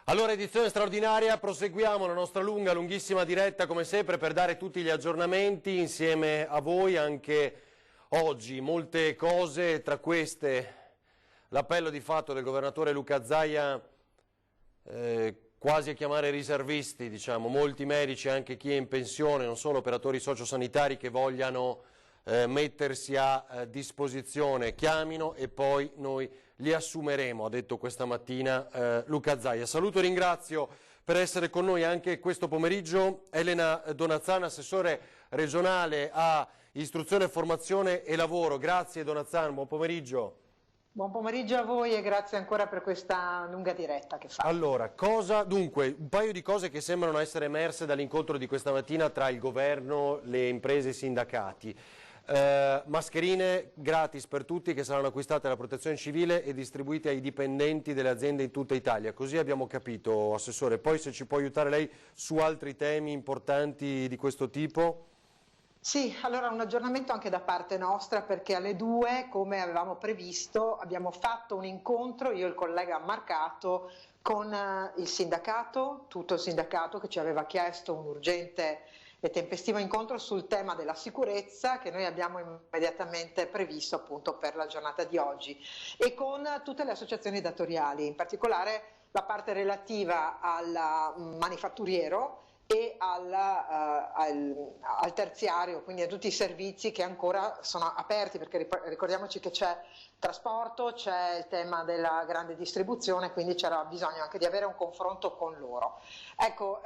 Allora, edizione straordinaria, proseguiamo la nostra lunghissima diretta come sempre per dare tutti gli aggiornamenti insieme a voi anche oggi. Molte cose, tra queste l'appello di fatto del governatore Luca Zaia quasi a chiamare riservisti, diciamo, molti medici, anche chi è in pensione, non solo operatori sociosanitari che vogliano mettersi a disposizione, chiamino e poi noi li assumeremo, ha detto questa mattina Luca Zaia. Saluto e ringrazio per essere con noi anche questo pomeriggio Elena Donazzan, assessore regionale a istruzione, formazione e lavoro. Grazie Donazzan, buon pomeriggio. Buon pomeriggio a voi e grazie ancora per questa lunga diretta che fate. Allora, dunque, un paio di cose che sembrano essere emerse dall'incontro di questa mattina tra il governo, le imprese e i sindacati. Mascherine gratis per tutti che saranno acquistate dalla Protezione Civile e distribuite ai dipendenti delle aziende in tutta Italia, così abbiamo capito, Assessore. Poi se ci può aiutare lei su altri temi importanti di questo tipo. Sì, allora un aggiornamento anche da parte nostra perché alle 2, come avevamo previsto, abbiamo fatto un incontro, io e il collega Marcato, con il sindacato, tutto il sindacato che ci aveva chiesto un urgente e tempestivo incontro sul tema della sicurezza che noi abbiamo immediatamente previsto appunto per la giornata di oggi e con tutte le associazioni datoriali, in particolare la parte relativa al manifatturiero e al terziario, quindi a tutti i servizi che ancora sono aperti, perché ricordiamoci che c'è trasporto, c'è il tema della grande distribuzione, quindi c'era bisogno anche di avere un confronto con loro. Ecco,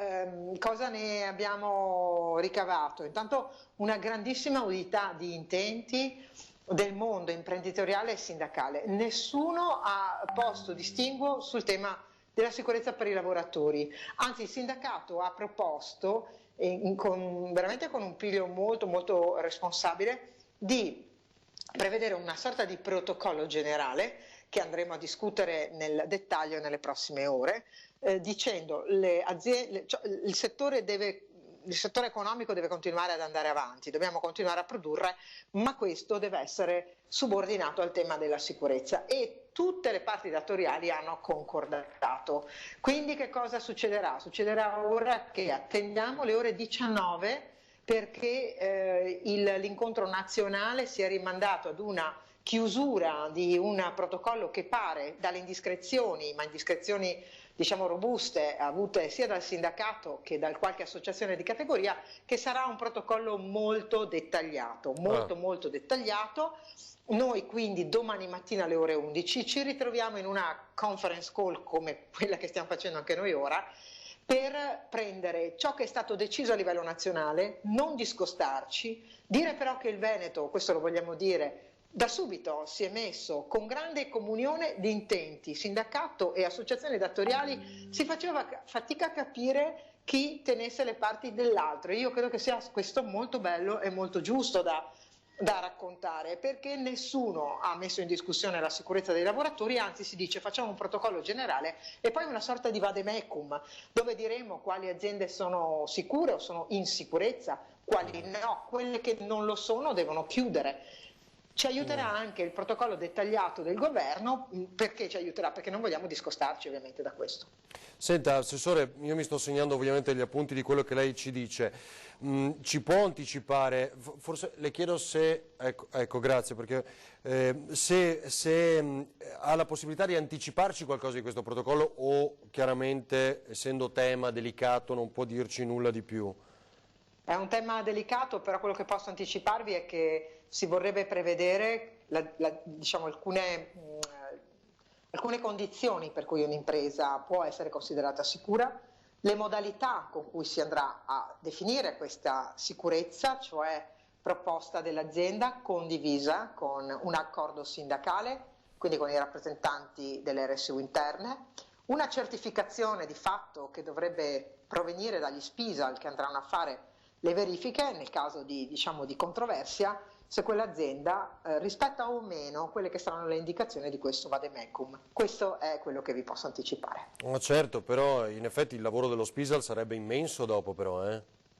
cosa ne abbiamo ricavato? Intanto una grandissima unità di intenti del mondo imprenditoriale e sindacale. Nessuno ha posto distinguo sul tema della sicurezza per i lavoratori, anzi il sindacato ha proposto, veramente con un piglio molto responsabile, di prevedere una sorta di protocollo generale che andremo a discutere nel dettaglio nelle prossime ore, dicendo le aziende, cioè, il settore economico deve continuare ad andare avanti, dobbiamo continuare a produrre, ma questo deve essere subordinato al tema della sicurezza e tutte le parti datoriali hanno concordato. Quindi che cosa succederà? Succederà ora che attendiamo le ore 19 perché l'incontro nazionale si è rimandato ad una chiusura di un protocollo che pare dalle indiscrezioni, ma indiscrezioni diciamo robuste, avute sia dal sindacato che da qualche associazione di categoria, che sarà un protocollo molto dettagliato, molto dettagliato. Noi quindi domani mattina alle ore 11 ci ritroviamo in una conference call come quella che stiamo facendo anche noi ora, per prendere ciò che è stato deciso a livello nazionale, non discostarci, dire però che il Veneto, questo lo vogliamo dire, da subito si è messo con grande comunione di intenti, sindacato e associazioni datoriali, si faceva fatica a capire chi tenesse le parti dell'altro. Io credo che sia questo molto bello e molto giusto da raccontare, perché nessuno ha messo in discussione la sicurezza dei lavoratori, anzi si dice facciamo un protocollo generale e poi una sorta di vademecum dove diremo quali aziende sono sicure o sono in sicurezza, quali no, quelle che non lo sono devono chiudere. Ci aiuterà anche il protocollo dettagliato del governo, perché ci aiuterà? Perché non vogliamo discostarci ovviamente da questo. Senta, Assessore, io mi sto segnando ovviamente gli appunti di quello che lei ci dice. Ci può anticipare, forse le chiedo se, ecco grazie, perché se ha la possibilità di anticiparci qualcosa di questo protocollo o chiaramente, essendo tema delicato, non può dirci nulla di più. È un tema delicato, però quello che posso anticiparvi è che si vorrebbe prevedere diciamo, alcune condizioni per cui un'impresa può essere considerata sicura, le modalità con cui si andrà a definire questa sicurezza, cioè proposta dell'azienda condivisa con un accordo sindacale, quindi con i rappresentanti delle RSU interne, una certificazione di fatto che dovrebbe provenire dagli SPISAL che andranno a fare le verifiche nel caso di controversia, se quell'azienda rispetta o meno quelle che saranno le indicazioni di questo vademecum. Questo è quello che vi posso anticipare. Certo, però in effetti il lavoro dello SPISAL sarebbe immenso dopo però,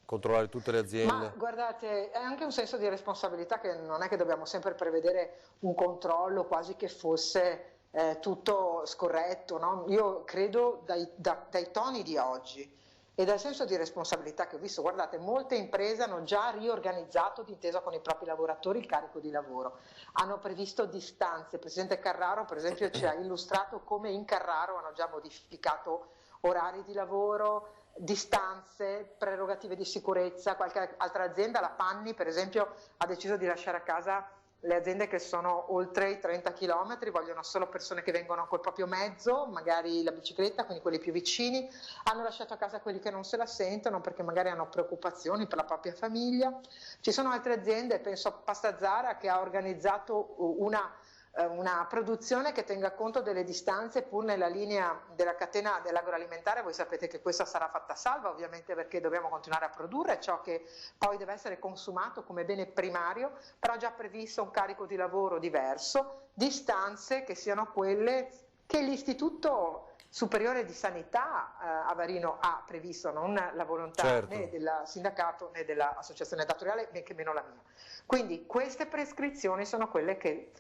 controllare tutte le aziende. Ma guardate, è anche un senso di responsabilità che non è che dobbiamo sempre prevedere un controllo quasi che fosse tutto scorretto, no? Io credo dai toni di oggi e dal senso di responsabilità che ho visto, guardate, molte imprese hanno già riorganizzato d'intesa con i propri lavoratori il carico di lavoro, hanno previsto distanze, il Presidente Carraro per esempio ci ha illustrato come in Carraro hanno già modificato orari di lavoro, distanze, prerogative di sicurezza. Qualche altra azienda, la Panni per esempio, ha deciso di lasciare a casa le aziende che sono oltre i 30 km, vogliono solo persone che vengono col proprio mezzo, magari la bicicletta, quindi quelli più vicini, hanno lasciato a casa quelli che non se la sentono perché magari hanno preoccupazioni per la propria famiglia. Ci sono altre aziende, penso a Pasta Zara, che ha organizzato una produzione che tenga conto delle distanze pur nella linea della catena dell'agroalimentare. Voi sapete che questa sarà fatta salva ovviamente perché dobbiamo continuare a produrre ciò che poi deve essere consumato come bene primario, però ha già previsto un carico di lavoro diverso, distanze che siano quelle che l'Istituto Superiore di Sanità a Varino ha previsto, non la volontà né del sindacato né dell'associazione datoriale, né che meno la mia. Quindi queste prescrizioni sono quelle che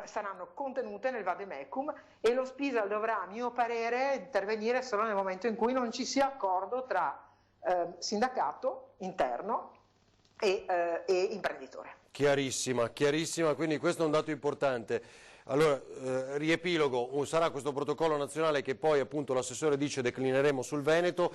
saranno contenute nel vademecum e lo Spisal dovrà, a mio parere, intervenire solo nel momento in cui non ci sia accordo tra sindacato interno e imprenditore. Chiarissima, chiarissima, quindi questo è un dato importante. Allora, riepilogo, sarà questo protocollo nazionale che poi appunto l'assessore dice declineremo sul Veneto,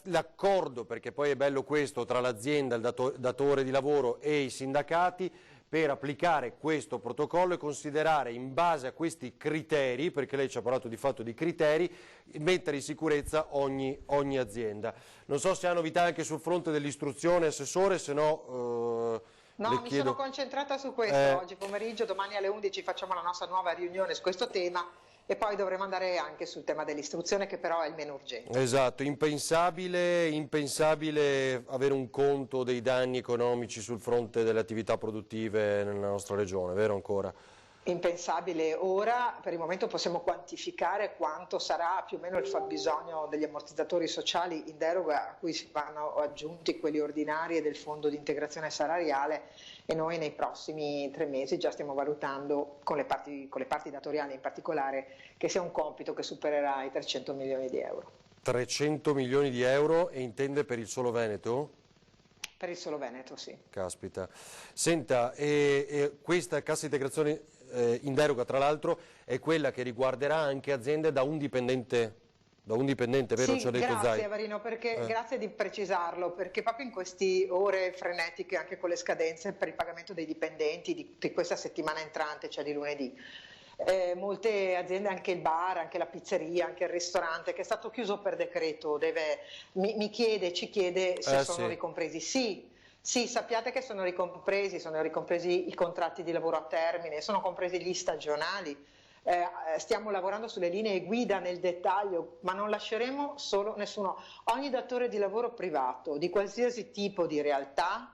l'accordo, perché poi è bello questo, tra l'azienda, il datore di lavoro e i sindacati, per applicare questo protocollo e considerare in base a questi criteri, perché lei ci ha parlato di fatto di criteri, mettere in sicurezza ogni azienda. Non so se ha novità anche sul fronte dell'istruzione, Assessore, se no... No, mi sono concentrata su questo oggi pomeriggio, domani alle 11 facciamo la nostra nuova riunione su questo tema e poi dovremo andare anche sul tema dell'istruzione che però è il meno urgente. Esatto, impensabile avere un conto dei danni economici sul fronte delle attività produttive nella nostra regione, vero ancora? Impensabile ora, per il momento possiamo quantificare quanto sarà più o meno il fabbisogno degli ammortizzatori sociali in deroga a cui si vanno aggiunti quelli ordinari e del fondo di integrazione salariale e noi nei prossimi 3 mesi già stiamo valutando con le parti datoriali in particolare che sia un compito che supererà i 300 milioni di euro. 300 milioni di euro e intende per il solo Veneto? Per il solo Veneto, sì. Caspita. Senta, questa cassa integrazione in deroga tra l'altro è quella che riguarderà anche aziende da un dipendente, vero? Sì, Ci ha detto grazie Zai. Varino, grazie di precisarlo, perché proprio in queste ore frenetiche anche con le scadenze per il pagamento dei dipendenti di questa settimana entrante, cioè di lunedì, molte aziende, anche il bar, anche la pizzeria, anche il ristorante che è stato chiuso per decreto, ci chiede se sono ricompresi. Sì, sappiate che sono ricompresi i contratti di lavoro a termine, sono compresi gli stagionali, stiamo lavorando sulle linee guida nel dettaglio, ma non lasceremo solo nessuno. Ogni datore di lavoro privato, di qualsiasi tipo di realtà,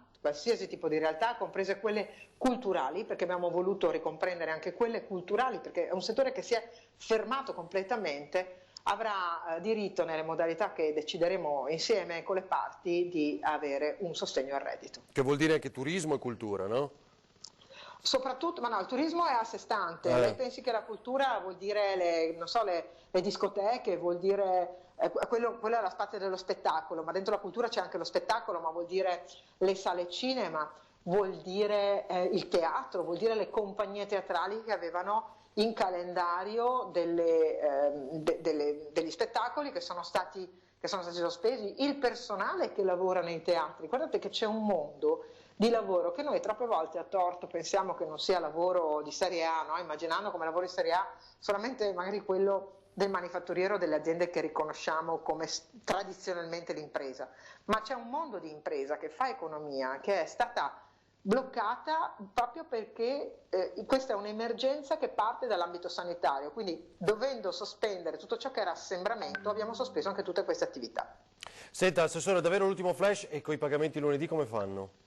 comprese quelle culturali, perché abbiamo voluto ricomprendere anche quelle culturali, perché è un settore che si è fermato completamente, avrà diritto nelle modalità che decideremo insieme con le parti di avere un sostegno al reddito. Che vuol dire anche turismo e cultura, no? Soprattutto, ma no, il turismo è a sé stante. Lei pensi che la cultura vuol dire le discoteche, vuol dire quello è la parte dello spettacolo, ma dentro la cultura c'è anche lo spettacolo, ma vuol dire le sale cinema, vuol dire il teatro, vuol dire le compagnie teatrali che avevano in calendario degli spettacoli che sono stati sospesi, il personale che lavora nei teatri. Guardate che c'è un mondo di lavoro che noi troppe volte a torto pensiamo che non sia lavoro di serie A, no? Immaginando come lavoro di serie A solamente magari quello del manifatturiero, delle aziende che riconosciamo come tradizionalmente l'impresa, ma c'è un mondo di impresa che fa economia, che è stata bloccata proprio perché questa è un'emergenza che parte dall'ambito sanitario, quindi dovendo sospendere tutto ciò che era assembramento abbiamo sospeso anche tutte queste attività. Senta, Assessore, davvero l'ultimo flash, e con i pagamenti lunedì come fanno?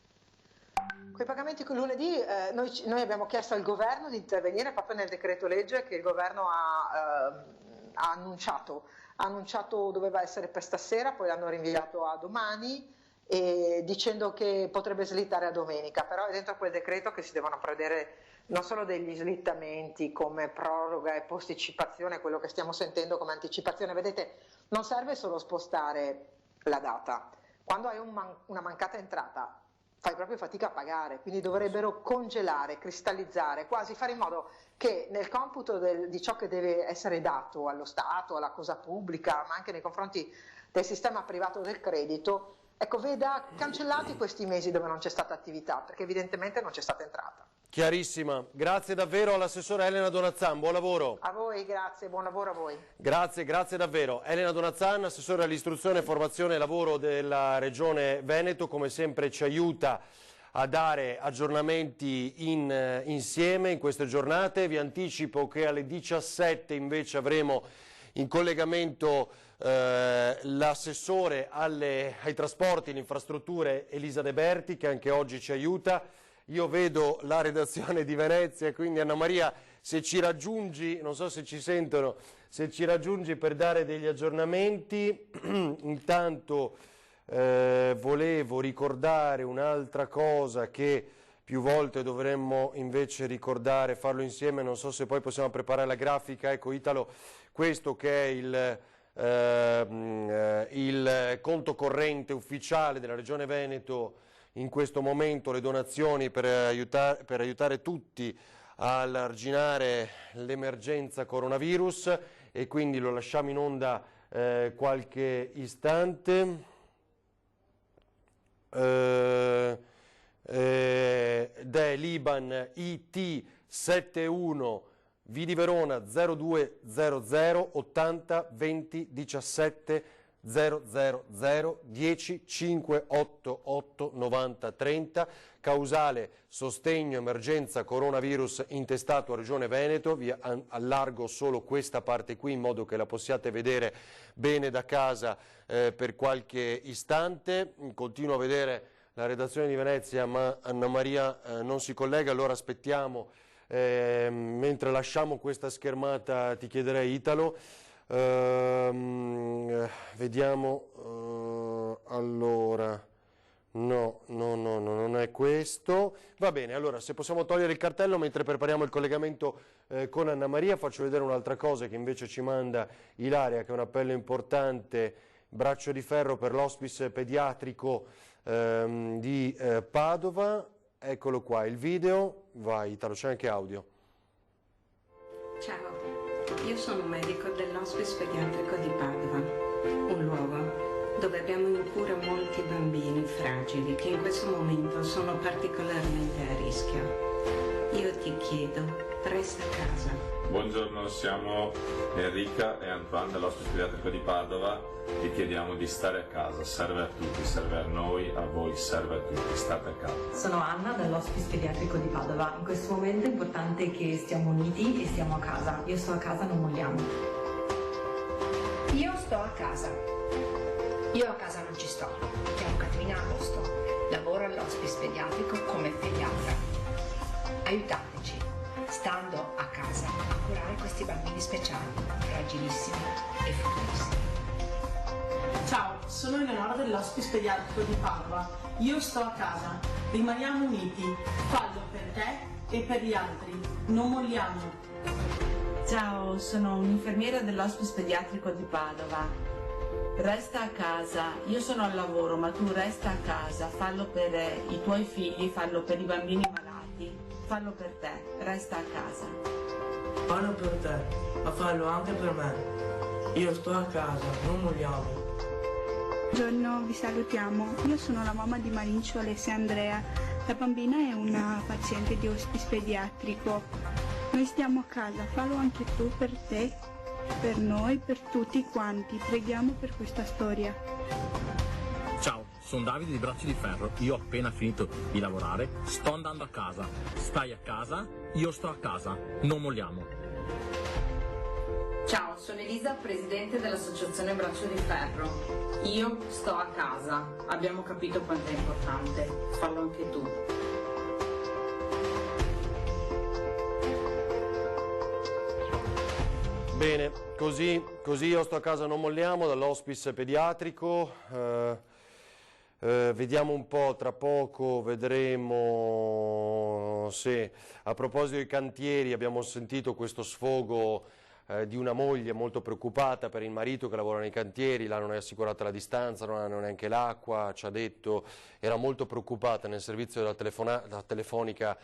Con i pagamenti lunedì noi abbiamo chiesto al governo di intervenire proprio nel decreto legge che il governo ha annunciato doveva essere per stasera, poi l'hanno rinviato a domani, dicendo che potrebbe slittare a domenica, però è dentro quel decreto che si devono prevedere non solo degli slittamenti come proroga e posticipazione, quello che stiamo sentendo come anticipazione. Vedete, non serve solo spostare la data. Quando hai una mancata entrata fai proprio fatica a pagare, quindi dovrebbero congelare, cristallizzare, quasi fare in modo che nel computo di ciò che deve essere dato allo Stato, alla cosa pubblica, ma anche nei confronti del sistema privato del credito, ecco, veda cancellati questi mesi dove non c'è stata attività, perché evidentemente non c'è stata entrata. Chiarissima, grazie davvero all'assessora Elena Donazzan, buon lavoro. A voi, grazie, buon lavoro a voi. Grazie, grazie davvero. Elena Donazzan, assessore all'istruzione, formazione e lavoro della Regione Veneto, come sempre ci aiuta a dare aggiornamenti insieme in queste giornate. Vi anticipo che alle 17 invece avremo in collegamento l'assessore ai trasporti e alle infrastrutture Elisa De Berti, che anche oggi ci aiuta. Io vedo la redazione di Venezia, quindi Anna Maria, se ci raggiungi, non so se ci sentono, se ci raggiungi per dare degli aggiornamenti. Intanto volevo ricordare un'altra cosa che più volte dovremmo invece ricordare, farlo insieme, non so se poi possiamo preparare la grafica. Ecco Italo, questo che è il conto corrente ufficiale della Regione Veneto in questo momento, le donazioni per aiutare tutti a arginare l'emergenza coronavirus, e quindi lo lasciamo in onda qualche istante. Ed è l'Iban IT 71 V di Verona 0200 80 20 17 000 10 588 90 30, causale sostegno emergenza coronavirus intestato a Regione Veneto. Vi allargo solo questa parte qui in modo che la possiate vedere bene da casa per qualche istante. Continuo a vedere la redazione di Venezia, ma Anna Maria non si collega, allora aspettiamo. Mentre lasciamo questa schermata ti chiederei, Italo, vediamo, allora, no, non è questo. Va bene, allora se possiamo togliere il cartello mentre prepariamo il collegamento con Anna Maria. Faccio vedere un'altra cosa che invece ci manda Ilaria, che è un appello importante, braccio di ferro per l'hospice pediatrico di Padova. Eccolo qua, il video, vai Italo, c'è anche audio. Ciao, io sono un medico dell'Hospice Pediatrico di Padova, un luogo dove abbiamo in cura molti bambini fragili che in questo momento sono particolarmente a rischio. Io ti chiedo, resta a casa. Buongiorno, siamo Enrica e Antoine dell'Hospice Pediatrico di Padova. Vi chiediamo di stare a casa, serve a tutti, serve a noi, a voi, serve a tutti, state a casa. Sono Anna dall'Hospice Pediatrico di Padova. In questo momento è importante che stiamo uniti e stiamo a casa. Io sto a casa, non molliamo. Io sto a casa. Io a casa non ci sto. Chiamo Caterina Agosto. Lavoro all'Hospice Pediatrico come pediatra. Aiutateci, stando a casa, a curare questi bambini speciali, fragilissimi e fortissimi. Ciao, sono Eleonora dell'Hospice Pediatrico di Padova. Io sto a casa. Rimaniamo uniti. Fallo per te e per gli altri. Non molliamo. Ciao, sono un'infermiera dell'Hospice Pediatrico di Padova. Resta a casa. Io sono al lavoro, ma tu resta a casa. Fallo per i tuoi figli, fallo per i bambini malati. Fallo per te. Resta a casa. Fallo per te, ma fallo anche per me. Io sto a casa, non molliamo. Buongiorno, vi salutiamo. Io sono la mamma di Marincio, Alessia Andrea. La bambina è una paziente di hospice pediatrico. Noi stiamo a casa, fallo anche tu per te, per noi, per tutti quanti. Preghiamo per questa storia. Ciao, sono Davide di Braccio di Ferro. Io ho appena finito di lavorare, sto andando a casa. Stai a casa, io sto a casa. Non molliamo. Ciao, sono Elisa, presidente dell'associazione Braccio di Ferro. Io sto a casa, abbiamo capito quanto è importante, fallo anche tu. Bene, così io sto a casa, non molliamo, dall'hospice pediatrico. Vediamo un po', tra poco vedremo se, a proposito dei cantieri, abbiamo sentito questo sfogo di una moglie molto preoccupata per il marito che lavora nei cantieri, là non è assicurata la distanza, non hanno neanche l'acqua, ci ha detto, era molto preoccupata nel servizio della telefonica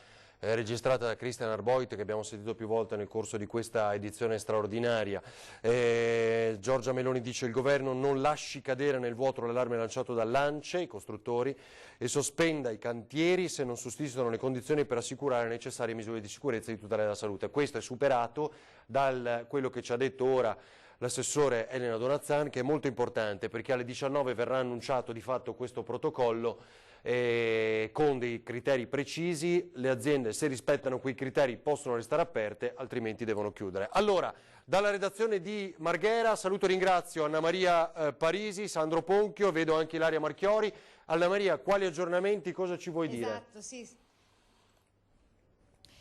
registrata da Christian Arboit, che abbiamo sentito più volte nel corso di questa edizione straordinaria. Giorgia Meloni dice: il governo non lasci cadere nel vuoto l'allarme lanciato dall'ANCE, i costruttori, e sospenda i cantieri se non sussistono le condizioni per assicurare le necessarie misure di sicurezza e di tutela della salute. Questo è superato da quello che ci ha detto ora l'assessore Elena Donazzan, che è molto importante, perché alle 19 verrà annunciato di fatto questo protocollo con dei criteri precisi. Le aziende, se rispettano quei criteri, possono restare aperte, altrimenti devono chiudere. Allora, dalla redazione di Marghera saluto e ringrazio Anna Maria Parisi, Sandro Ponchio, vedo anche Ilaria Marchiori. Anna Maria, quali aggiornamenti, cosa ci vuoi dire? Esatto, sì.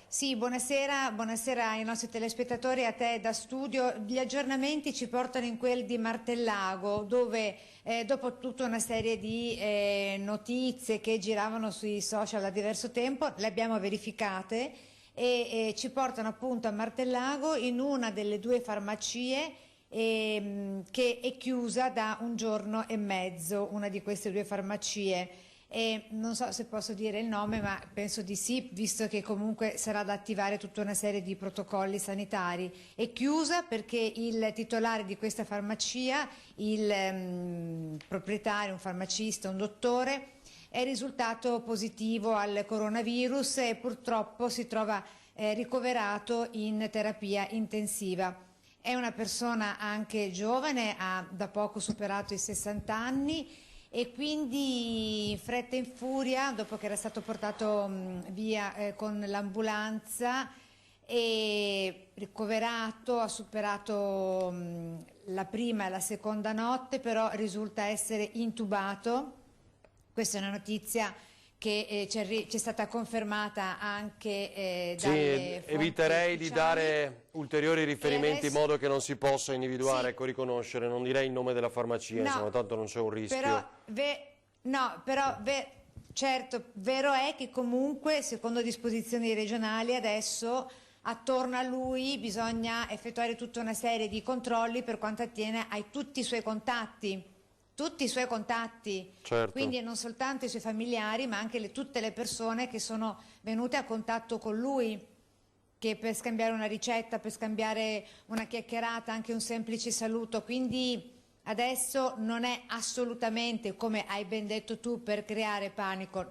Sì, buonasera ai nostri telespettatori, a te da studio. Gli aggiornamenti ci portano in quel di Martellago, dove dopo tutta una serie di notizie che giravano sui social da diverso tempo, le abbiamo verificate e ci portano appunto a Martellago, in una delle due farmacie che è chiusa da 1 giorno e mezzo, una di queste due farmacie. E non so se posso dire il nome, ma penso di sì, visto che comunque sarà da attivare tutta una serie di protocolli sanitari. È chiusa perché il titolare di questa farmacia, il proprietario, un farmacista, un dottore, è risultato positivo al coronavirus e purtroppo si trova ricoverato in terapia intensiva. È una persona anche giovane, ha da poco superato i 60 anni, e quindi in fretta e in furia, dopo che era stato portato via con l'ambulanza e ricoverato, ha superato la prima e la seconda notte, però risulta essere intubato. Questa è una notizia che ci è stata confermata anche dalle fonti eviterei ufficiali. di dare ulteriori riferimenti in modo che non si possa individuare, ecco, riconoscere. Non direi il nome della farmacia, No, insomma, tanto non c'è un rischio. Certo, vero è che comunque, secondo disposizioni regionali, adesso attorno a lui bisogna effettuare tutta una serie di controlli per quanto attiene a tutti i suoi contatti. Certo. Quindi non soltanto i suoi familiari, ma anche tutte le persone che sono venute a contatto con lui, che per scambiare una ricetta, per scambiare una chiacchierata, anche un semplice saluto. Quindi adesso non è assolutamente, come hai ben detto tu, per creare panico,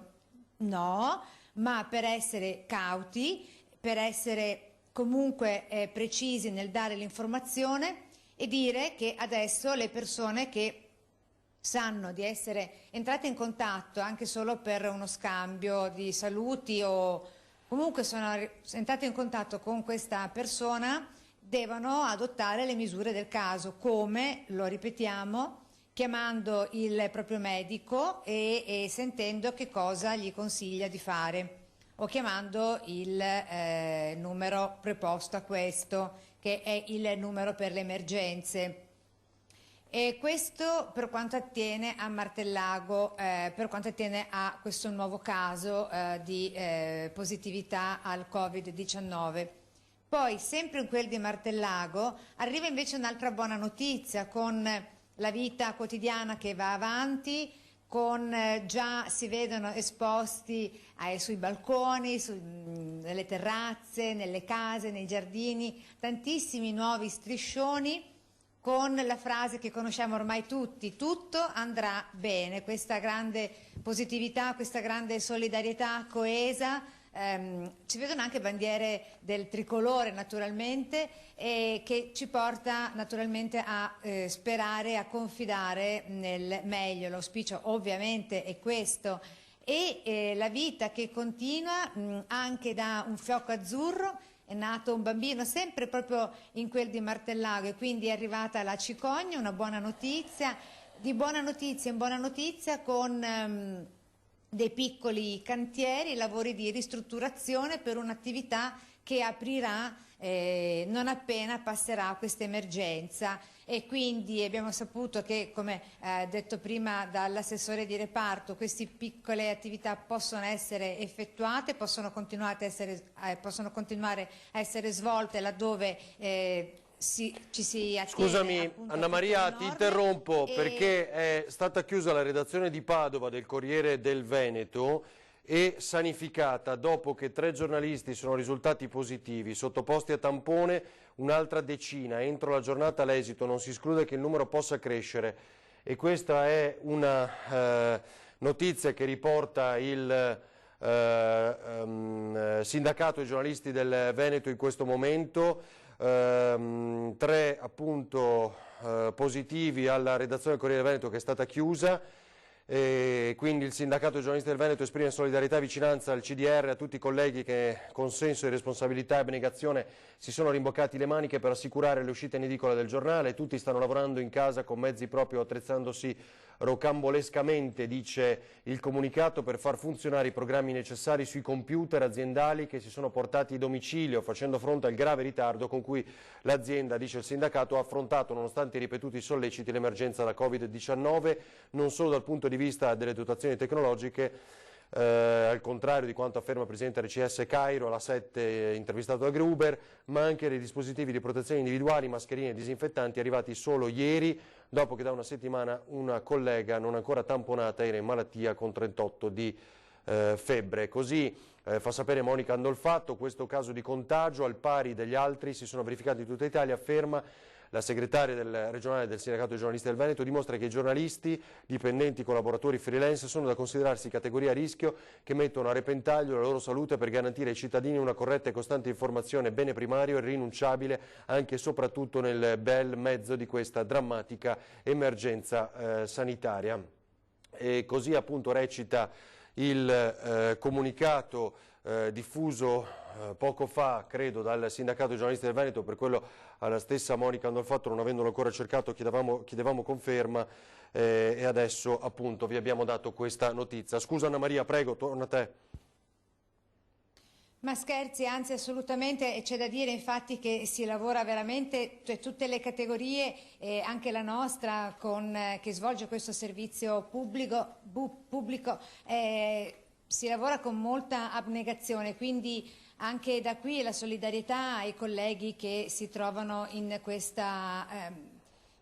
no, ma per essere cauti, per essere comunque precisi nel dare l'informazione e dire che adesso le persone che sanno di essere entrate in contatto anche solo per uno scambio di saluti o comunque sono entrate in contatto con questa persona devono adottare le misure del caso, come, lo ripetiamo, chiamando il proprio medico e sentendo che cosa gli consiglia di fare, o chiamando il numero preposto a questo, che è il numero per le emergenze. E questo per quanto attiene a Martellago, per quanto attiene a questo nuovo caso di positività al Covid-19. Poi, sempre in quel di Martellago, arriva invece un'altra buona notizia, con la vita quotidiana che va avanti, con già si vedono esposti sui balconi, nelle terrazze, nelle case, nei giardini, tantissimi nuovi striscioni, con la frase che conosciamo ormai tutti: tutto andrà bene. Questa grande positività, questa grande solidarietà coesa, ci vedono anche bandiere del tricolore naturalmente, che ci porta naturalmente a sperare, a confidare nel meglio. L'auspicio ovviamente è questo, e la vita che continua anche da un fiocco azzurro. È nato un bambino sempre proprio in quel di Martellago e quindi è arrivata la cicogna, una buona notizia, di buona notizia in buona notizia, con dei piccoli cantieri, lavori di ristrutturazione per un'attività che aprirà non appena passerà questa emergenza, e quindi abbiamo saputo che, come detto prima dall'assessore di reparto, queste piccole attività possono essere effettuate, possono continuare a essere svolte laddove ci si attiene. Scusami Anna Maria, ti interrompo perché è stata chiusa la redazione di Padova del Corriere del Veneto e sanificata dopo che 3 giornalisti sono risultati positivi, sottoposti a tampone un'altra decina. Entro la giornata l'esito, non si esclude che il numero possa crescere, e questa è una notizia che riporta il sindacato dei giornalisti del Veneto in questo momento. 3 appunto positivi alla redazione del Corriere del Veneto, che è stata chiusa. E quindi il sindacato dei giornalisti del Veneto esprime solidarietà e vicinanza al CDR e a tutti i colleghi che con senso di responsabilità e abnegazione si sono rimboccati le maniche per assicurare le uscite in edicola del giornale. Tutti stanno lavorando in casa con mezzi proprio, attrezzandosi rocambolescamente, dice il comunicato, per far funzionare i programmi necessari sui computer aziendali che si sono portati in domicilio, facendo fronte al grave ritardo con cui l'azienda, dice il sindacato, ha affrontato, nonostante i ripetuti solleciti, l'emergenza da Covid-19, non solo dal punto di vista delle dotazioni tecnologiche, al contrario di quanto afferma il presidente RCS Cairo alla 7 intervistato da Gruber, ma anche dei dispositivi di protezione individuali, mascherine e disinfettanti arrivati solo ieri, dopo che da una settimana una collega non ancora tamponata era in malattia con 38 di febbre. Così fa sapere Monica Andolfatto, questo caso di contagio, al pari degli altri, si sono verificati in tutta Italia, afferma la segretaria regionale del Sindacato dei giornalisti del Veneto, dimostra che i giornalisti, dipendenti, collaboratori freelance sono da considerarsi categoria a rischio che mettono a repentaglio la loro salute per garantire ai cittadini una corretta e costante informazione, bene primario e irrinunciabile anche e soprattutto nel bel mezzo di questa drammatica emergenza sanitaria. E così appunto recita il comunicato diffuso poco fa, credo, dal sindacato dei giornalisti del Veneto. Per quello alla stessa Monica Andolfatto, non avendolo ancora cercato, chiedevamo conferma, e adesso appunto vi abbiamo dato questa notizia. Scusa Anna Maria, prego, torna a te. Ma scherzi, anzi assolutamente, e c'è da dire infatti che si lavora veramente, cioè tutte le categorie, anche la nostra che svolge questo servizio pubblico, si lavora con molta abnegazione, quindi anche da qui la solidarietà ai colleghi che si trovano in questa,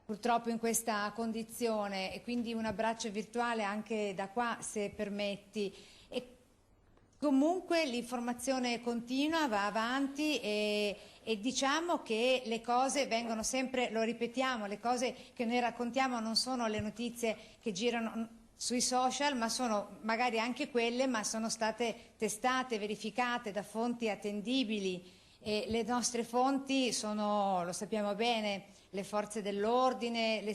purtroppo in questa condizione, e quindi un abbraccio virtuale anche da qua, se permetti. E comunque l'informazione continua, va avanti e diciamo che le cose vengono sempre, lo ripetiamo, le cose che noi raccontiamo non sono le notizie che girano sui social, ma sono magari anche quelle, ma sono state testate, verificate da fonti attendibili, e le nostre fonti sono, lo sappiamo bene, le forze dell'ordine, lo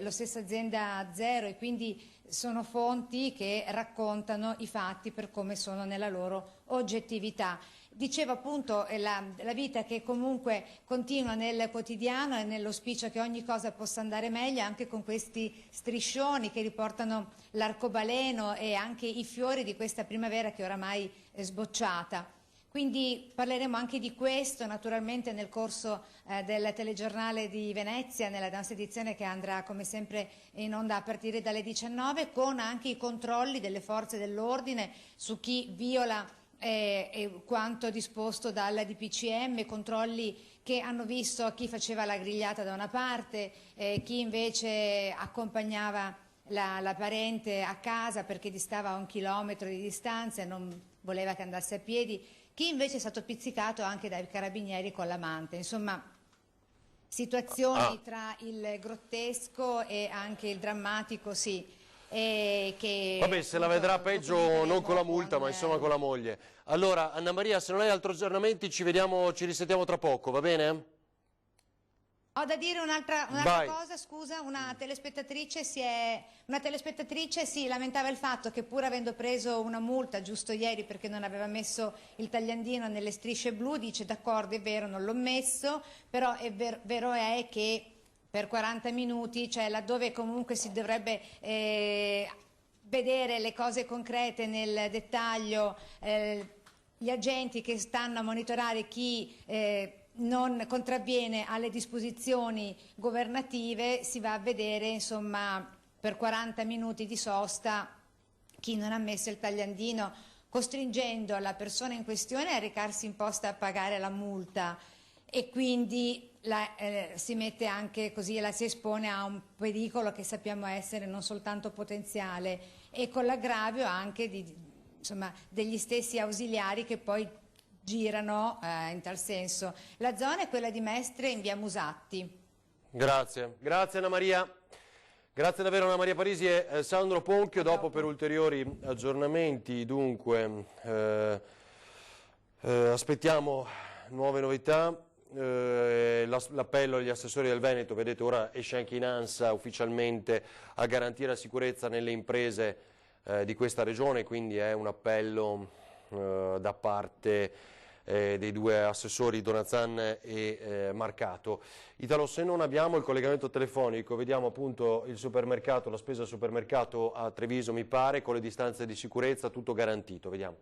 stesso azienda Zero, e quindi sono fonti che raccontano i fatti per come sono nella loro oggettività. Dicevo appunto la vita che comunque continua nel quotidiano e nell'auspicio che ogni cosa possa andare meglio, anche con questi striscioni che riportano l'arcobaleno e anche i fiori di questa primavera che oramai è sbocciata. Quindi parleremo anche di questo naturalmente nel corso del telegiornale di Venezia, nella nostra edizione che andrà come sempre in onda a partire dalle 19, con anche i controlli delle forze dell'ordine su chi viola quanto disposto dalla DPCM, controlli che hanno visto chi faceva la grigliata da una parte, chi invece accompagnava la parente a casa perché distava a 1 chilometro di distanza e non voleva che andasse a piedi, chi invece è stato pizzicato anche dai carabinieri con l'amante. Insomma, situazioni tra il grottesco e anche il drammatico, sì. Vabbè, se la vedrà peggio non con la multa, ma insomma con la moglie. Allora, Anna Maria, se non hai altri aggiornamenti ci risentiamo tra poco, va bene? Ho da dire un'altra cosa, scusa, una telespettatrice si lamentava il fatto che, pur avendo preso una multa giusto ieri perché non aveva messo il tagliandino nelle strisce blu, dice d'accordo, è vero, non l'ho messo, però vero è che per 40 minuti, cioè laddove comunque si dovrebbe vedere le cose concrete nel dettaglio, gli agenti che stanno a monitorare chi non contravviene alle disposizioni governative, si va a vedere, insomma, per 40 minuti di sosta chi non ha messo il tagliandino, costringendo la persona in questione a recarsi in posta a pagare la multa, e quindi si mette anche così, la si espone a un pericolo che sappiamo essere non soltanto potenziale, e con l'aggravio anche insomma, degli stessi ausiliari che poi girano in tal senso. La zona è quella di Mestre in via Musatti. Grazie Anna Maria. Grazie davvero Anna Maria Parisi e Sandro Ponchio. Dopo per ulteriori aggiornamenti, dunque aspettiamo nuove novità. L'appello agli assessori del Veneto, vedete, ora esce anche in ANSA ufficialmente a garantire la sicurezza nelle imprese di questa regione, quindi è un appello da parte dei due assessori Donazan e Marcato. Italo, se non abbiamo il collegamento telefonico, vediamo appunto il supermercato, la spesa al supermercato a Treviso, mi pare, con le distanze di sicurezza, tutto garantito, vediamo.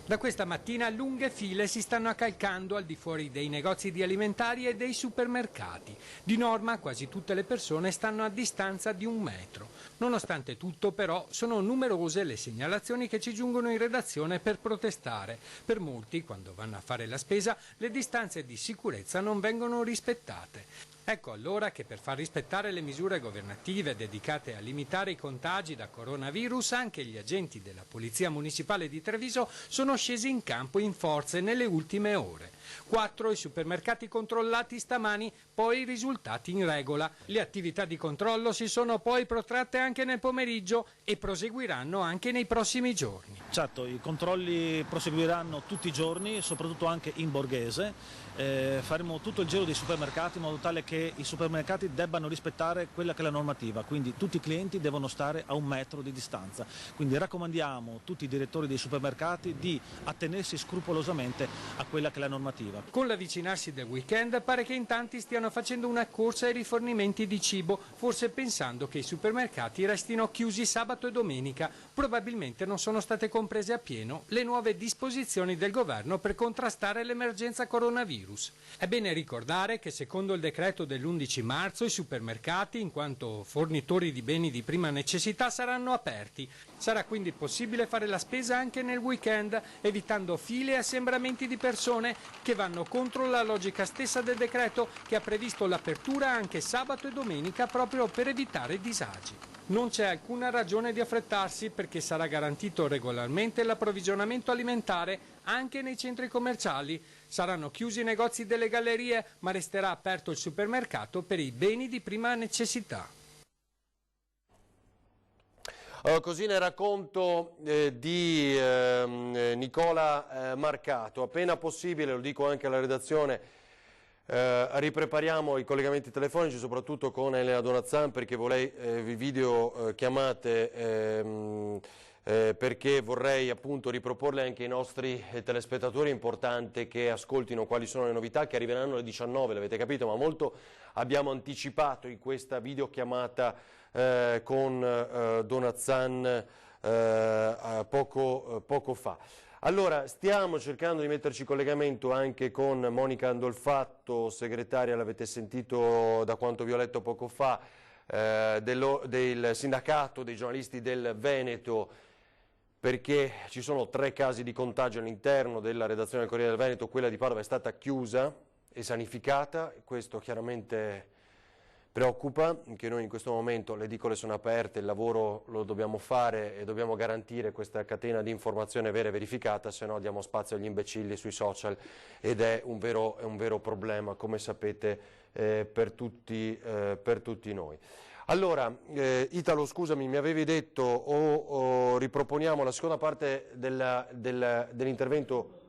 Da questa mattina lunghe file si stanno accalcando al di fuori dei negozi di alimentari e dei supermercati. Di norma quasi tutte le persone stanno a distanza di 1 metro. Nonostante tutto però sono numerose le segnalazioni che ci giungono in redazione per protestare. Per molti, quando vanno a fare la spesa, le distanze di sicurezza non vengono rispettate. Ecco allora che per far rispettare le misure governative dedicate a limitare i contagi da coronavirus, anche gli agenti della Polizia Municipale di Treviso sono scesi in campo in forze nelle ultime ore. 4 i supermercati controllati stamani, poi risultati in regola. Le attività di controllo si sono poi protratte anche nel pomeriggio e proseguiranno anche nei prossimi giorni. Certo, i controlli proseguiranno tutti i giorni, soprattutto anche in Borghese. Faremo tutto il giro dei supermercati in modo tale che i supermercati debbano rispettare quella che è la normativa, quindi tutti i clienti devono stare a 1 metro di distanza. Quindi raccomandiamo a tutti i direttori dei supermercati di attenersi scrupolosamente a quella che è la normativa. Con l'avvicinarsi del weekend pare che in tanti stiano facendo una corsa ai rifornimenti di cibo, forse pensando che i supermercati restino chiusi sabato e domenica. Probabilmente non sono state comprese appieno le nuove disposizioni del governo per contrastare l'emergenza coronavirus. È bene ricordare che secondo il decreto dell'11 marzo i supermercati, in quanto fornitori di beni di prima necessità, saranno aperti. Sarà quindi possibile fare la spesa anche nel weekend, evitando file e assembramenti di persone che vanno contro la logica stessa del decreto, che ha previsto l'apertura anche sabato e domenica proprio per evitare disagi. Non c'è alcuna ragione di affrettarsi perché sarà garantito regolarmente l'approvvigionamento alimentare anche nei centri commerciali. Saranno chiusi i negozi delle gallerie, ma resterà aperto il supermercato per i beni di prima necessità. Così nel racconto di Nicola Marcato. Appena possibile, lo dico anche alla redazione, riprepariamo i collegamenti telefonici soprattutto con Elena Donazan, perché video chiamate perché vorrei appunto riproporle anche ai nostri telespettatori. È importante che ascoltino quali sono le novità che arriveranno alle 19, l'avete capito, ma molto abbiamo anticipato in questa videochiamata con Donazan poco fa. Allora, stiamo cercando di metterci in collegamento anche con Monica Andolfatto, segretaria, l'avete sentito da quanto vi ho letto poco fa, del sindacato dei giornalisti del Veneto, perché ci sono 3 casi di contagio all'interno della redazione del Corriere del Veneto. Quella di Padova è stata chiusa e sanificata, questo chiaramente preoccupa, anche noi in questo momento le edicole sono aperte, il lavoro lo dobbiamo fare e dobbiamo garantire questa catena di informazione vera e verificata, se no diamo spazio agli imbecilli sui social ed è un vero problema, come sapete, per tutti noi. Allora, Italo, scusami, mi avevi detto o riproponiamo la seconda parte dell'intervento?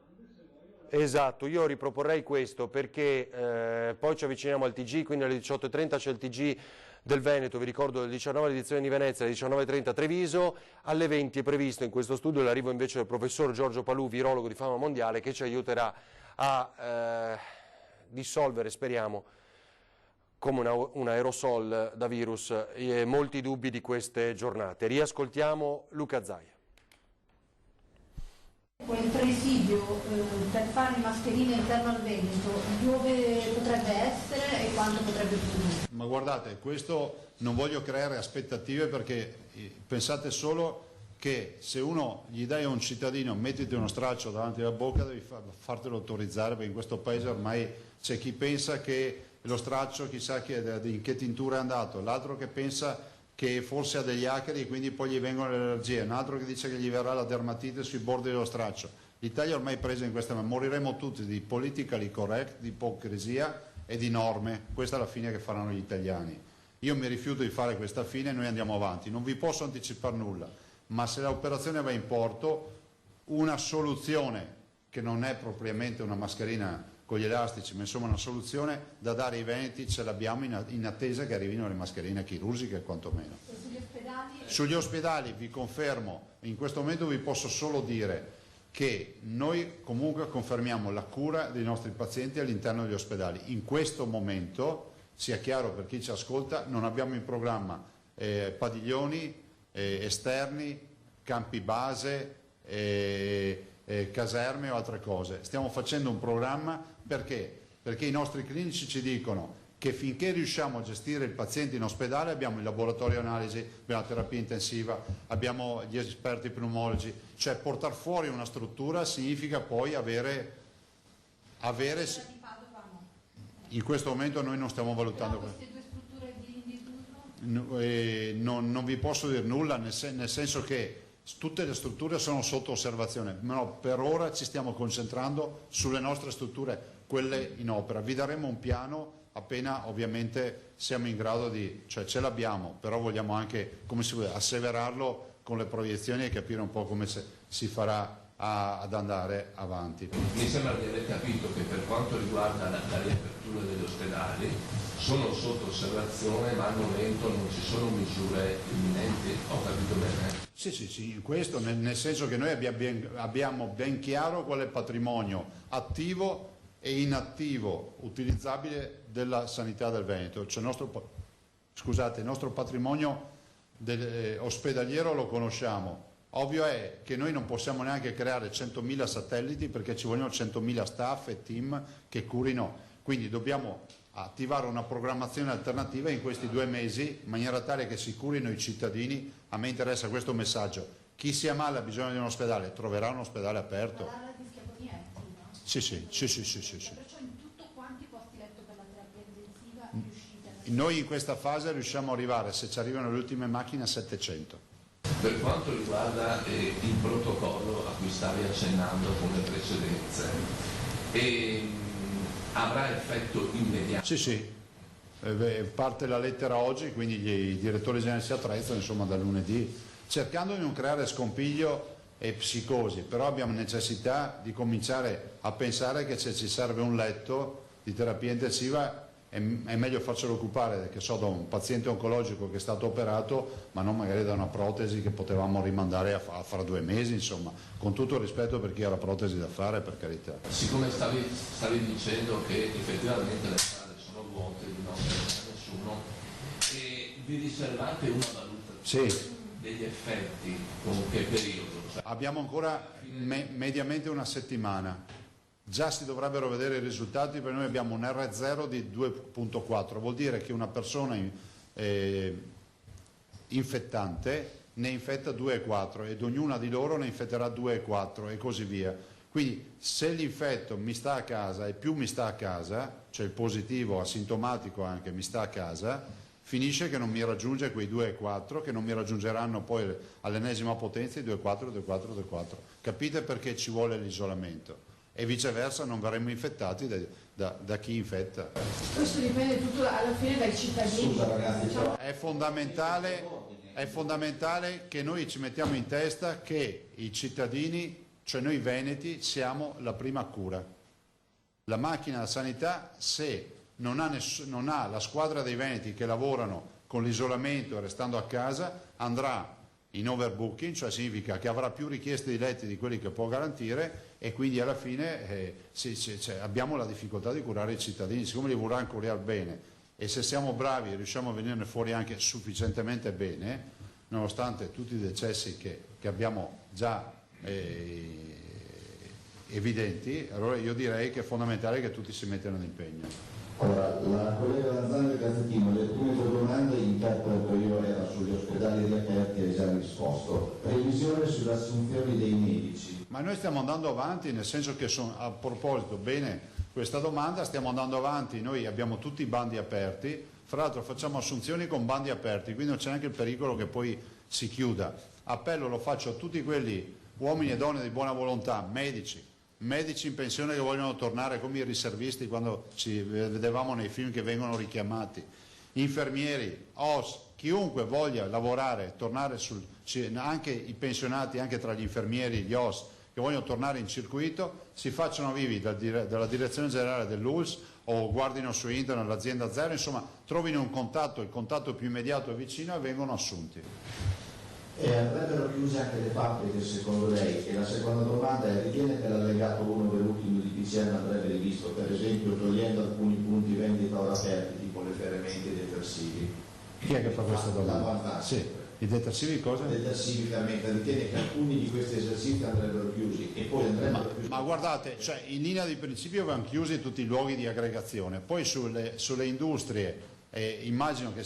Esatto, io riproporrei questo perché poi ci avviciniamo al TG, quindi alle 18:30 c'è il TG del Veneto, vi ricordo le 19 edizione di Venezia, alle 19:30 Treviso, alle 20 è previsto in questo studio l'arrivo invece del professor Giorgio Palù, virologo di fama mondiale, che ci aiuterà a dissolvere, speriamo, come un aerosol da virus, molti dubbi di queste giornate. Riascoltiamo Luca Zaia. per fare mascherine all'interno al Veneto, dove potrebbe essere e quanto potrebbe produrre? Ma guardate, questo non voglio creare aspettative, perché pensate solo che se uno gli dai a un cittadino mettiti uno straccio davanti alla bocca, devi fartelo autorizzare, perché in questo paese ormai c'è chi pensa che lo straccio chissà in che tintura è andato, l'altro che pensa che forse ha degli acari e quindi poi gli vengono le allergie, un altro che dice che gli verrà la dermatite sui bordi dello straccio. L'Italia ormai è presa in questa, ma moriremo tutti di politically correct, di ipocrisia e di norme. Questa è la fine che faranno gli italiani. Io mi rifiuto di fare questa fine e noi andiamo avanti. Non vi posso anticipare nulla, ma se l'operazione va in porto, una soluzione che non è propriamente una mascherina con gli elastici, ma insomma una soluzione da dare ai veneti ce l'abbiamo in attesa che arrivino le mascherine chirurgiche quantomeno. E sugli ospedali? Sugli ospedali vi confermo, in questo momento vi posso solo dire che noi comunque confermiamo la cura dei nostri pazienti all'interno degli ospedali. In questo momento, sia chiaro per chi ci ascolta, non abbiamo in programma padiglioni esterni, campi base, caserme o altre cose. Stiamo facendo un programma perché i nostri clinici ci dicono che finché riusciamo a gestire il paziente in ospedale abbiamo il laboratorio analisi, abbiamo la terapia intensiva, abbiamo gli esperti pneumologi, cioè portare fuori una struttura significa poi avere in questo momento noi non stiamo valutando queste due strutture di turno? non vi posso dire nulla, nel senso che tutte le strutture sono sotto osservazione, ma per ora ci stiamo concentrando sulle nostre strutture, quelle in opera. Vi daremo un piano appena ovviamente siamo in grado di, cioè ce l'abbiamo, però vogliamo anche, come si vuole, asseverarlo con le proiezioni e capire un po' come si farà ad andare avanti. Mi sembra di aver capito che per quanto riguarda la riapertura degli ospedali sono sotto osservazione, ma al momento non ci sono misure imminenti, ho capito bene? Sì, in questo, nel senso che noi abbiamo ben chiaro qual è il patrimonio attivo e inattivo utilizzabile della sanità del Veneto. Cioè il nostro patrimonio ospedaliero lo conosciamo. Ovvio è che noi non possiamo neanche creare 100.000 satelliti, perché ci vogliono 100.000 staff e team che curino, quindi dobbiamo attivare una programmazione alternativa in questi 2 mesi in maniera tale che si curino i cittadini. A me interessa questo messaggio: chi si ammala ha bisogno di un ospedale, troverà un ospedale aperto. Ma l'area di Schiavoni è attiva? Sì. Perciò in tutto quanti posti letto per la terapia intensiva riuscite? Noi in questa fase riusciamo ad arrivare, se ci arrivano le ultime macchine, a 700. Per quanto riguarda il protocollo a cui stavi accennando con le precedenze, avrà effetto immediato? Sì. Parte la lettera oggi, quindi i direttori generali si attrezzano, insomma, da lunedì, cercando di non creare scompiglio e psicosi, però abbiamo necessità di cominciare a pensare che se ci serve un letto di terapia intensiva è meglio farcelo occupare, che so, da un paziente oncologico che è stato operato, ma non magari da una protesi che potevamo rimandare a fra 2 mesi, insomma, con tutto il rispetto per chi ha la protesi da fare, per carità. Siccome stavi dicendo che effettivamente le strade sono vuote, di non c'è nessuno, e vi riservate una valutazione degli effetti, con che periodo? Abbiamo ancora mediamente una settimana. Già si dovrebbero vedere i risultati, perché noi abbiamo un R0 di 2.4, vuol dire che una persona infettante ne infetta 2,4 ed ognuna di loro ne infetterà 2,4 e così via. Quindi se l'infetto mi sta a casa e più mi sta a casa, cioè il positivo asintomatico anche mi sta a casa, finisce che non mi raggiunge quei 2,4 che non mi raggiungeranno poi all'ennesima potenza i 2,4. Capite perché ci vuole l'isolamento? E viceversa non verremo infettati da chi infetta. Questo dipende tutto alla fine dai cittadini. Scusa, ragazzi, però... È fondamentale che noi ci mettiamo in testa che i cittadini, cioè noi veneti, siamo la prima cura. La macchina della sanità, se non ha la squadra dei veneti che lavorano con l'isolamento e restando a casa, andrà in overbooking, cioè significa che avrà più richieste di letti di quelli che può garantire, e quindi alla fine abbiamo la difficoltà di curare i cittadini. Siccome li vorranno curare bene, e se siamo bravi e riusciamo a venirne fuori anche sufficientemente bene, nonostante tutti i decessi che abbiamo già evidenti, allora io direi che è fondamentale che tutti si mettano d'impegno. Ora, la collega Lanzani del Gazzettino, le prime due domande interpreto io era sugli ospedali riaperti e già risposto. Previsione sulle assunzioni dei medici. Ma noi stiamo andando avanti, nel senso che a proposito, bene questa domanda, stiamo andando avanti, noi abbiamo tutti i bandi aperti, fra l'altro facciamo assunzioni con bandi aperti, quindi non c'è neanche il pericolo che poi si chiuda. Appello lo faccio a tutti quelli, uomini e donne di buona volontà, medici in pensione che vogliono tornare come i riservisti quando ci vedevamo nei film che vengono richiamati, infermieri, OS, chiunque voglia lavorare, tornare anche i pensionati, anche tra gli infermieri, gli OS che vogliono tornare in circuito, si facciano vivi dalla direzione generale dell'ULSS o guardino su internet l'azienda zero, insomma trovino un contatto, il contatto più immediato e vicino e vengono assunti. E andrebbero chiuse anche le fabbriche secondo lei? E la seconda domanda è: ritiene che l'allegato 1 dell'ultimo DPCM andrebbe rivisto, per esempio togliendo alcuni punti vendita ora aperti tipo le ferramenti e i detersivi? Chi è che fa questa domanda? Sì. I detersivi cosa? I detersivi fermenti, ritiene che alcuni di questi esercizi andrebbero chiusi e poi andrebbero chiusi? Ma guardate, cioè, in linea di principio vanno chiusi tutti i luoghi di aggregazione, poi sulle industrie immagino che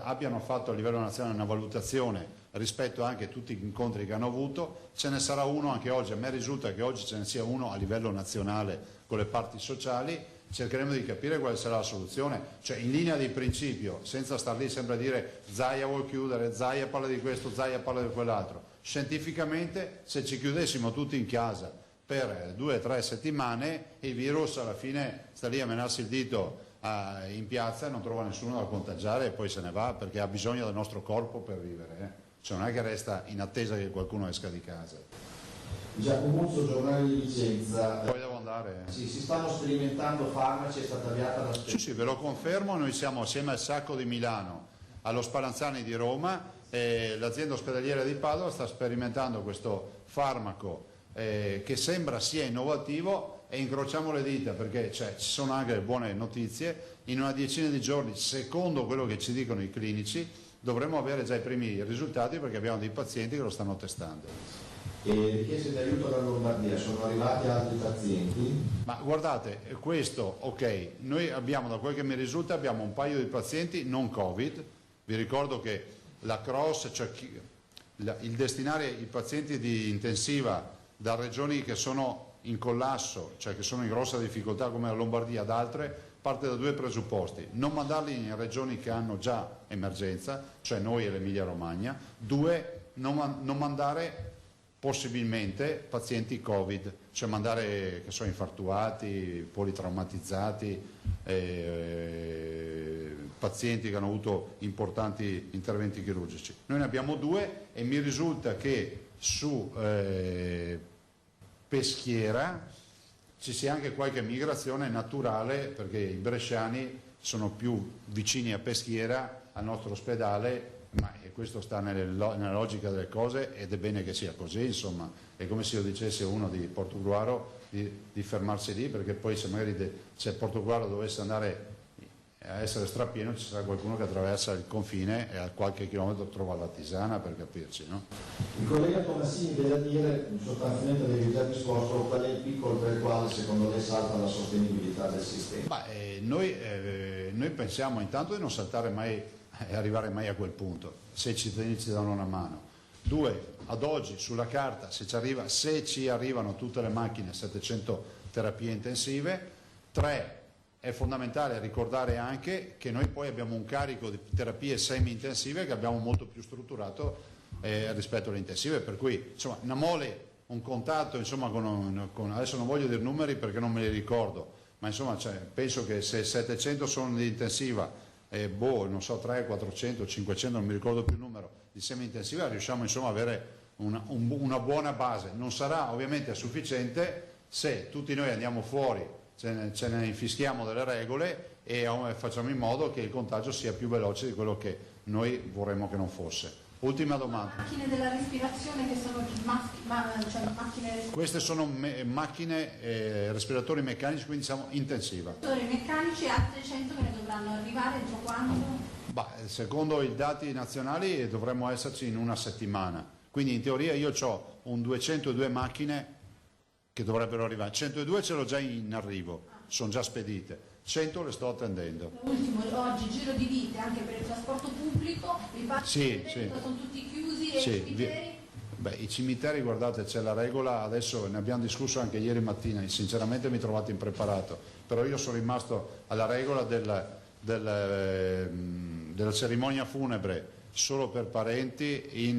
abbiano fatto a livello nazionale una valutazione rispetto anche a tutti gli incontri che hanno avuto, ce ne sarà uno anche oggi, a me risulta che oggi ce ne sia uno a livello nazionale con le parti sociali, cercheremo di capire quale sarà la soluzione, cioè in linea di principio, senza star lì sempre a dire Zaia vuol chiudere, Zaia parla di questo, Zaia parla di quell'altro, scientificamente se ci chiudessimo tutti in casa per 2 o 3 settimane il virus alla fine sta lì a menarsi il dito in piazza e non trova nessuno da contagiare e poi se ne va perché ha bisogno del nostro corpo per vivere, cioè non è che resta in attesa che qualcuno esca di casa. Giacomo Muzzo, giornale di Vicenza. Poi devo andare. Sì, si stanno sperimentando farmaci, è stata avviata la Sì, ve lo confermo, noi siamo assieme al Sacco di Milano, allo Spallanzani di Roma e l'azienda ospedaliera di Padova sta sperimentando questo farmaco che sembra sia innovativo e incrociamo le dita perché ci sono anche le buone notizie, in una decina di giorni, secondo quello che ci dicono i clinici, dovremmo avere già i primi risultati perché abbiamo dei pazienti che lo stanno testando. E richieste di aiuto dalla Lombardia, sono arrivati altri pazienti? Ma guardate, questo ok, noi abbiamo, da quel che mi risulta, abbiamo un paio di pazienti non Covid, vi ricordo che la cross, cioè il destinare i pazienti di intensiva da regioni che sono in collasso, cioè che sono in grossa difficoltà come la Lombardia, ad altre, parte da 2 presupposti: non mandarli in regioni che hanno già emergenza, cioè noi e l'Emilia Romagna; 2, non mandare possibilmente pazienti Covid, cioè mandare che sono infartuati, politraumatizzati, pazienti che hanno avuto importanti interventi chirurgici. Noi ne abbiamo 2 e mi risulta che su Peschiera ci sia anche qualche migrazione naturale perché i bresciani sono più vicini a Peschiera, al nostro ospedale, ma questo sta nella logica delle cose ed è bene che sia così, insomma, è come se io dicessi a uno di Portogruaro di fermarsi lì perché poi se magari se Portogruaro dovesse andare a essere strapieno ci sarà qualcuno che attraversa il confine e a qualche chilometro trova la tisana, per capirci, no? Il collega Tomassini deve dire, sostanzialmente avevi già risposto, qual è il picco oltre il quale secondo lei salta la sostenibilità del sistema? Noi pensiamo intanto di non saltare mai e arrivare mai a quel punto, se i cittadini ci danno una mano. 2, ad oggi sulla carta se ci arrivano tutte le macchine 700 terapie intensive. 3, è fondamentale ricordare anche che noi poi abbiamo un carico di terapie semi-intensive che abbiamo molto più strutturato rispetto alle intensive, per cui insomma una mole, un contatto insomma, adesso non voglio dire numeri perché non me li ricordo, ma insomma penso che se 700 sono di intensiva non so 300, 400, 500, non mi ricordo più il numero di semi-intensiva, riusciamo insomma ad avere una buona base. Non sarà ovviamente sufficiente se tutti noi andiamo fuori, ce ne infischiamo delle regole e facciamo in modo che il contagio sia più veloce di quello che noi vorremmo che non fosse. Ultima domanda. Macchine della respirazione che sono macchine... Queste sono macchine, respiratori meccanici, quindi siamo intensiva. Respiratori meccanici, altre 100 che ne dovranno arrivare entro quando? Secondo i dati nazionali dovremmo esserci in una settimana, quindi in teoria io ho un 202 macchine che dovrebbero arrivare. 102 ce l'ho già in arrivo, sono già spedite, 100 le sto attendendo. Ultimo, oggi giro di vite anche per il trasporto pubblico, i parchi sono tutti chiusi e i cimiteri? Beh, i cimiteri, guardate, c'è la regola, adesso ne abbiamo discusso anche ieri mattina, sinceramente mi trovate impreparato, però io sono rimasto alla regola della cerimonia funebre solo per parenti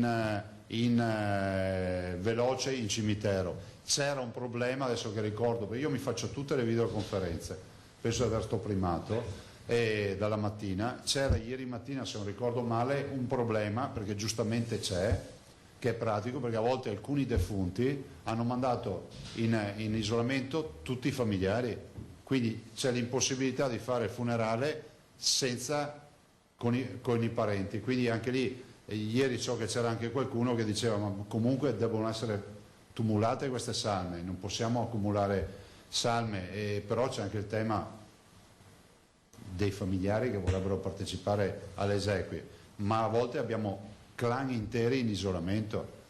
veloce in cimitero. C'era un problema, adesso che ricordo, perché io mi faccio tutte le videoconferenze, penso di aver stopprimato dalla mattina, c'era ieri mattina, se non ricordo male, un problema, perché giustamente c'è, che è pratico, perché a volte alcuni defunti hanno mandato in isolamento tutti i familiari, quindi c'è l'impossibilità di fare il funerale senza con i parenti, quindi anche lì ieri so che c'era anche qualcuno che diceva ma comunque devono essere tumulate queste salme, non possiamo accumulare salme, però c'è anche il tema dei familiari che vorrebbero partecipare alle esequie, ma a volte abbiamo clan interi in isolamento.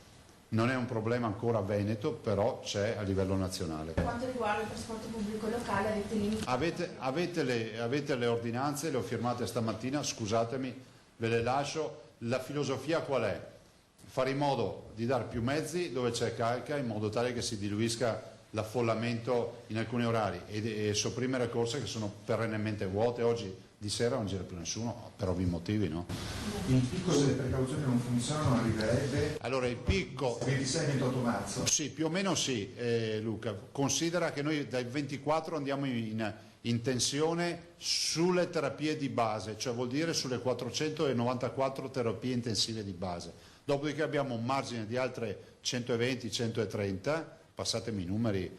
Non è un problema ancora veneto, però c'è a livello nazionale. Per quanto riguarda il trasporto pubblico locale avete limitato? Avete le ordinanze, le ho firmate stamattina, scusatemi, ve le lascio. La filosofia qual è? Fare in modo di dare più mezzi dove c'è carica, in modo tale che si diluisca l'affollamento in alcuni orari e sopprimere corse che sono perennemente vuote. Oggi di sera non gira più nessuno, per ovvi motivi, no? Il picco delle precauzioni non funzionano, arriverebbe? Allora il picco... 26-28 marzo? Sì, più o meno sì, Luca. Considera che noi dal 24 andiamo in tensione sulle terapie di base, cioè vuol dire sulle 494 terapie intensive di base. Dopodiché abbiamo un margine di altre 120-130, passatemi i numeri,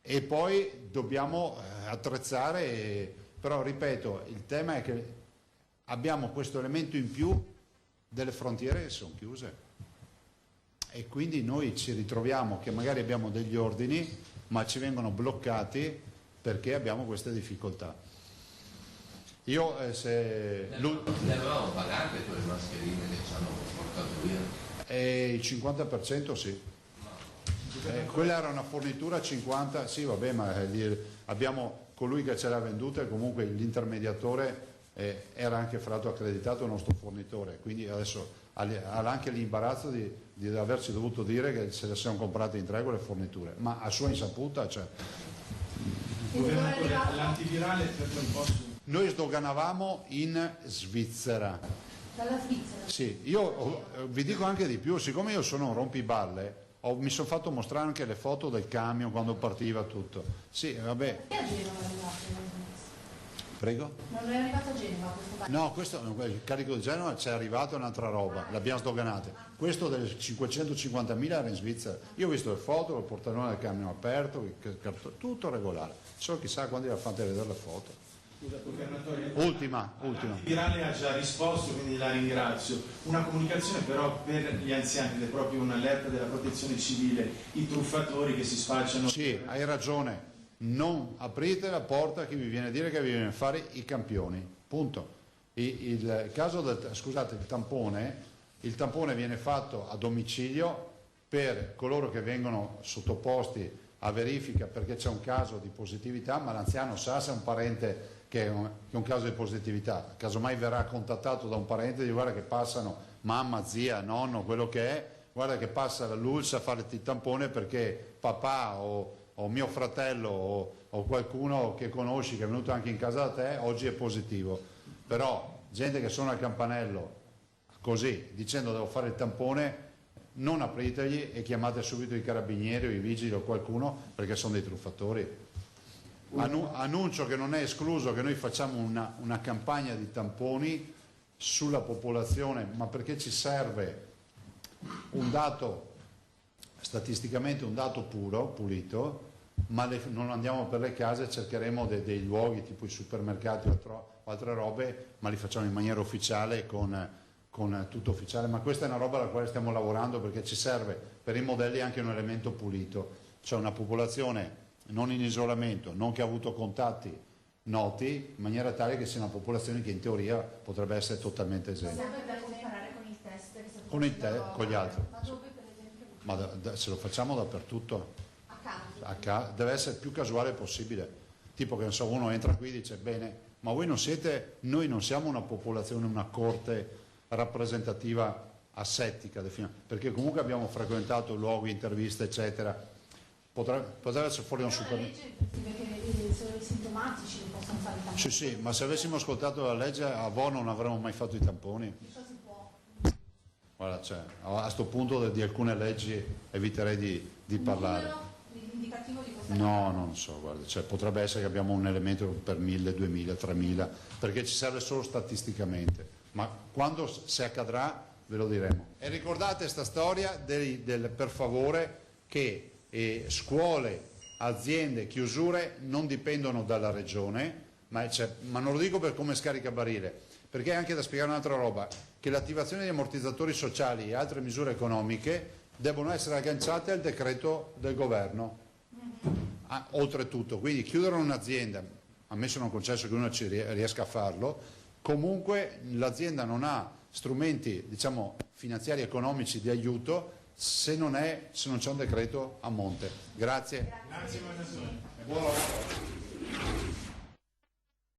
e poi dobbiamo attrezzare... Però ripeto, il tema è che abbiamo questo elemento in più delle frontiere che sono chiuse e quindi noi ci ritroviamo che magari abbiamo degli ordini ma ci vengono bloccati perché abbiamo queste difficoltà. Io se... Le avevamo pagate quelle mascherine che ci hanno portato via? Il 50% sì. Quella era una fornitura 50, sì vabbè, ma abbiamo colui che ce l'ha venduta e comunque l'intermediatore era anche fra l'altro accreditato il nostro fornitore, quindi adesso ha anche l'imbarazzo di averci dovuto dire che se le siamo comprate in 3 quelle forniture, ma a sua insaputa, cioè... Governatore, l'antivirale per un po' su... Noi sdoganavamo in Svizzera. Dalla Svizzera? Sì, io vi dico anche di più, siccome io sono un rompiballe, mi sono fatto mostrare anche le foto del camion quando partiva tutto. Sì, vabbè. Perché a Genova è arrivato? Prego? Non è arrivato a Genova questo carico? No, il carico di Genova ci è arrivato un'altra roba, l'abbiamo sdoganate. Questo delle 550.000 era in Svizzera. Io ho visto le foto, il portellone del camion aperto, tutto regolare. Solo chissà quando vi ha fatto vedere le foto. Scusa, governatore. Ultima. L'antivirale ha già risposto, quindi la ringrazio. Una comunicazione però per gli anziani, ed è proprio un'allerta della protezione civile, i truffatori che si spacciano. Sì, hai ragione, non aprite la porta a chi vi viene a dire che vi viene a fare i campioni, punto. Il caso scusate, il tampone viene fatto a domicilio per coloro che vengono sottoposti a verifica perché c'è un caso di positività, ma l'anziano sa se è un parente che è un caso di positività, casomai verrà contattato da un parente di guarda che passano mamma, zia, nonno, quello che è, guarda che passa l'ULSS a fare il tampone perché papà o mio fratello o qualcuno che conosci che è venuto anche in casa da te oggi è positivo. Però gente che suona al campanello così dicendo devo fare il tampone, non apritegli e chiamate subito i carabinieri o i vigili o qualcuno perché sono dei truffatori. Annuncio che non è escluso che noi facciamo una campagna di tamponi sulla popolazione, ma perché ci serve un dato, statisticamente un dato pulito, ma non andiamo per le case, cercheremo dei luoghi tipo i supermercati o altre robe, ma li facciamo in maniera ufficiale con tutto ufficiale, ma questa è una roba alla quale stiamo lavorando perché ci serve per i modelli anche un elemento pulito, cioè una popolazione non in isolamento, non che ha avuto contatti noti, in maniera tale che sia una popolazione che in teoria potrebbe essere totalmente esente. Per comparare con il test che Con gli altri. Ma dove per esempio? Ma se lo facciamo dappertutto. A Canti? deve essere il più casuale possibile, tipo che uno entra qui e dice bene, ma voi non siete, noi non siamo una popolazione, una corte rappresentativa asettica, perché comunque abbiamo frequentato luoghi, interviste eccetera, potrebbe essere fuori da un super... La legge prevede che solo i sintomatici non possono fare i tamponi. Sì, ma se avessimo ascoltato la legge a Vo non avremmo mai fatto i tamponi. Guarda, cioè, a questo punto di alcune leggi eviterei di parlare. L'indicativo di questa No, non so, guarda, cioè, potrebbe essere che abbiamo un elemento per 1000, 2000, 3000, perché ci serve solo statisticamente, ma quando se accadrà ve lo diremo. E ricordate questa storia per favore che scuole, aziende, chiusure non dipendono dalla regione, ma non lo dico per come scaricabarile, perché è anche da spiegare un'altra roba, che l'attivazione di ammortizzatori sociali e altre misure economiche devono essere agganciate al decreto del governo, oltretutto, quindi chiudere un'azienda, ammesso non concesso che uno ci riesca a farlo, comunque l'azienda non ha strumenti, diciamo, finanziari economici di aiuto se non c'è un decreto a monte. Grazie. Grazie. Buon lavoro.